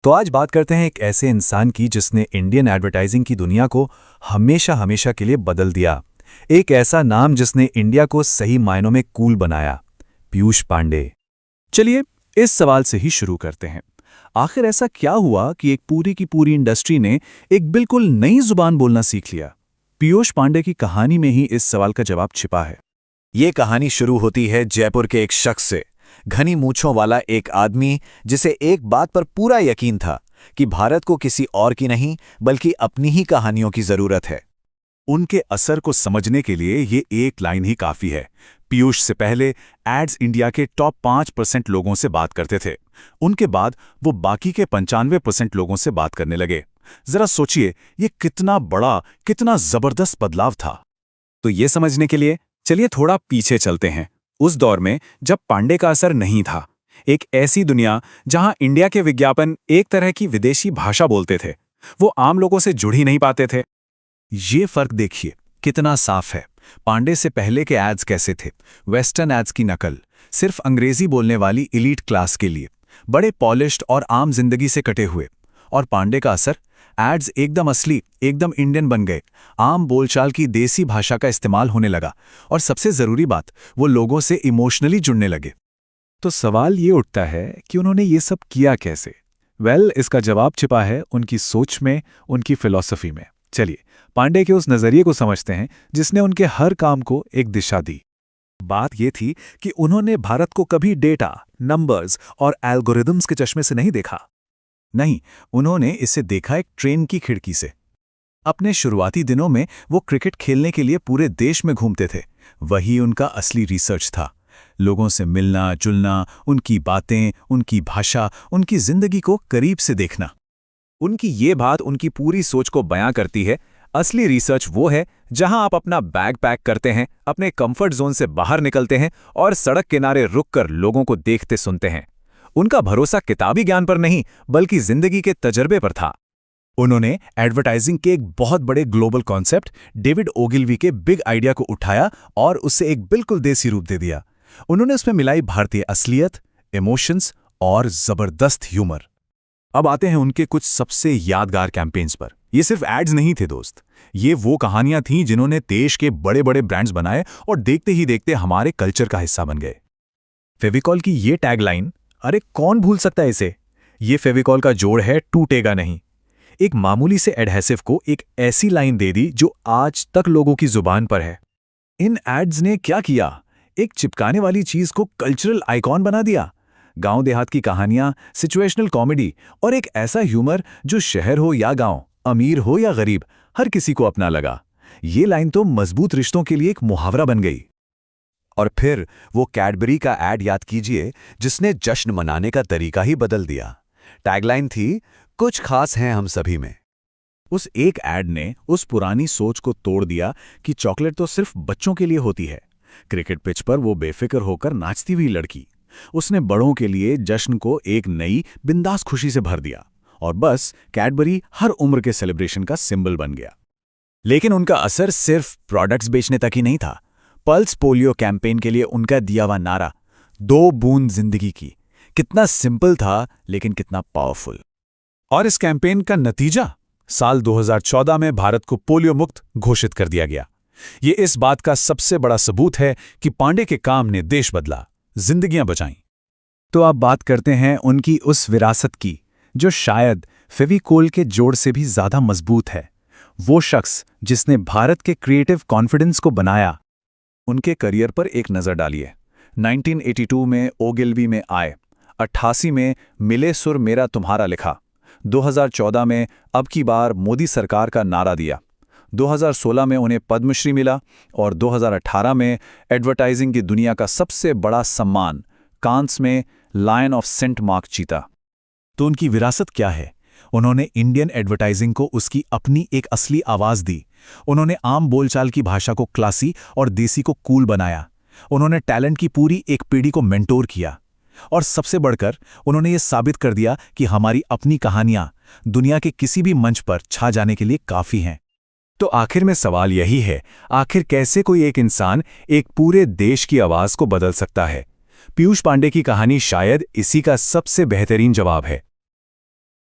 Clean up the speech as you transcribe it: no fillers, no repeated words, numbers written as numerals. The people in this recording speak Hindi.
तो आज बात करते हैं एक ऐसे इंसान की जिसने इंडियन एडवर्टाइजिंग की दुनिया को हमेशा हमेशा के लिए बदल दिया। एक ऐसा नाम जिसने इंडिया को सही मायनों में कूल बनाया, पीयूष पांडे। चलिए इस सवाल से ही शुरू करते हैं। आखिर ऐसा क्या हुआ कि एक पूरी की पूरी इंडस्ट्री ने एक बिल्कुल नई जुबान बोलना सीख लिया? पीयूष पांडे की कहानी में ही इस सवाल का जवाब छिपा है। ये कहानी शुरू होती है जयपुर के एक शख्स से, घनी मूंछों वाला एक आदमी जिसे एक बात पर पूरा यकीन था कि भारत को किसी और की नहीं बल्कि अपनी ही कहानियों की जरूरत है। उनके असर को समझने के लिए ये एक लाइन ही काफी है। पीयूष से पहले एड्स इंडिया के टॉप 5% लोगों से बात करते थे। उनके बाद वो बाकी के 95% लोगों से बात करने लगे। जरा सोचिए, ये कितना बड़ा, कितना जबरदस्त बदलाव था। तो ये समझने के लिए चलिए थोड़ा पीछे चलते हैं, उस दौर में जब पांडे का असर नहीं था। एक ऐसी दुनिया जहां इंडिया के विज्ञापन एक तरह की विदेशी भाषा बोलते थे, वो आम लोगों से जुड़ ही नहीं पाते थे। ये फर्क देखिए कितना साफ है। पांडे से पहले के एड्स कैसे थे? वेस्टर्न एड्स की नकल, सिर्फ अंग्रेजी बोलने वाली एलीट क्लास के लिए, बड़े पॉलिश्ड और आम जिंदगी से कटे हुए। और पांडे का असर, एड्स एकदम असली, एकदम इंडियन बन गए। आम बोलचाल की देसी भाषा का इस्तेमाल होने लगा और सबसे जरूरी बात, वो लोगों से इमोशनली जुड़ने लगे। तो सवाल ये उठता है कि उन्होंने ये सब किया कैसे? इसका जवाब छिपा है उनकी सोच में, उनकी फिलॉसफी में। चलिए पांडे के उस नजरिए को समझते हैं जिसने उनके हर काम को एक दिशा दी। बात यह थी कि उन्होंने भारत को कभी डेटा, नंबर्स और एल्गोरिदम्स के चश्मे से नहीं देखा। नहीं, उन्होंने इसे देखा एक ट्रेन की खिड़की से। अपने शुरुआती दिनों में वो क्रिकेट खेलने के लिए पूरे देश में घूमते थे। वही उनका असली रिसर्च था। लोगों से मिलना जुलना, उनकी बातें, उनकी भाषा, उनकी जिंदगी को करीब से देखना। उनकी ये बात उनकी पूरी सोच को बयां करती है। असली रिसर्च वो है जहां आप अपना बैग पैक करते हैं, अपने कंफर्ट जोन से बाहर निकलते हैं और सड़क किनारे रुककर लोगों को देखते सुनते हैं। उनका भरोसा किताबी ज्ञान पर नहीं बल्कि जिंदगी के तजर्बे पर था। उन्होंने एडवर्टाइजिंग के एक बहुत बड़े ग्लोबल कॉन्सेप्ट, डेविड ओगिलवी के बिग आइडिया को उठाया और उससे एक बिल्कुल देसी रूप दे दिया। उन्होंने उसमें मिलाई भारतीय असलियत, इमोशंस और जबरदस्त ह्यूमर। अब आते हैं उनके कुछ सबसे यादगार कैंपेन्स पर। ये सिर्फ एड्स नहीं थे दोस्त, ये वो कहानियां थीं जिन्होंने देश के बड़े बड़े ब्रांड्स बनाए और देखते ही देखते हमारे कल्चर का हिस्सा बन गए। फेविकॉल की ये टैगलाइन, अरे कौन भूल सकता है इसे? ये फेविकॉल का जोड़ है, टूटेगा नहीं। एक मामूली से एडहेसिव को एक ऐसी लाइन दे दी जो आज तक लोगों की जुबान पर है। इन एड्स ने क्या किया? एक चिपकाने वाली चीज को कल्चरल आइकॉन बना दिया। गांव देहात की कहानियां, सिचुएशनल कॉमेडी और एक ऐसा ह्यूमर जो शहर हो या गांव, अमीर हो या गरीब, हर किसी को अपना लगा। ये लाइन तो मजबूत रिश्तों के लिए एक मुहावरा बन गई। और फिर वो कैडबरी का ऐड याद कीजिए जिसने जश्न मनाने का तरीका ही बदल दिया। टैगलाइन थी, कुछ खास है हम सभी में। उस एक ऐड ने उस पुरानी सोच को तोड़ दिया कि चॉकलेट तो सिर्फ बच्चों के लिए होती है। क्रिकेट पिच पर वो बेफिक्र होकर नाचती हुई लड़की, उसने बड़ों के लिए जश्न को एक नई बिंदास खुशी से भर दिया। और बस कैडबरी हर उम्र के सेलिब्रेशन का सिंबल बन गया। लेकिन उनका असर सिर्फ प्रोडक्ट्स बेचने तक ही नहीं था। पल्स पोलियो कैंपेन के लिए उनका दिया हुआ नारा, 2 बूंद जिंदगी की, कितना सिंपल था लेकिन कितना पावरफुल। और इस कैंपेन का नतीजा, साल 2014 में भारत को पोलियो मुक्त घोषित कर दिया गया। ये इस बात का सबसे बड़ा सबूत है कि पांडे के काम ने देश बदला, जिंदगियां बचाईं। तो अब बात करते हैं उनकी उस विरासत की जो शायद फेविकोल के जोड़ से भी ज्यादा मजबूत है। वो शख्स जिसने भारत के क्रिएटिव कॉन्फिडेंस को बनाया। उनके करियर पर एक नज़र डालिए। 1982 में ओगिलवी में आए, 88 में मिले सुर मेरा तुम्हारा लिखा, 2014 में अब की बार मोदी सरकार का नारा दिया, 2016 में उन्हें पद्मश्री मिला और 2018 में एडवर्टाइजिंग की दुनिया का सबसे बड़ा सम्मान कांस में लायन ऑफ सेंट मार्क जीता। तो उनकी विरासत क्या है? उन्होंने इंडियन एडवर्टाइजिंग को उसकी अपनी एक असली आवाज दी। उन्होंने आम बोलचाल की भाषा को क्लासी और देसी को कूल बनाया। उन्होंने टैलेंट की पूरी एक पीढ़ी को मेंटोर किया। और सबसे बढ़कर उन्होंने ये साबित कर दिया कि हमारी अपनी कहानियां दुनिया के किसी भी मंच पर छा जाने के लिए काफी हैं। तो आखिर में सवाल यही है, आखिर कैसे कोई एक इंसान एक पूरे देश की आवाज को बदल सकता है? पीयूष पांडे की कहानी शायद इसी का सबसे बेहतरीन जवाब है।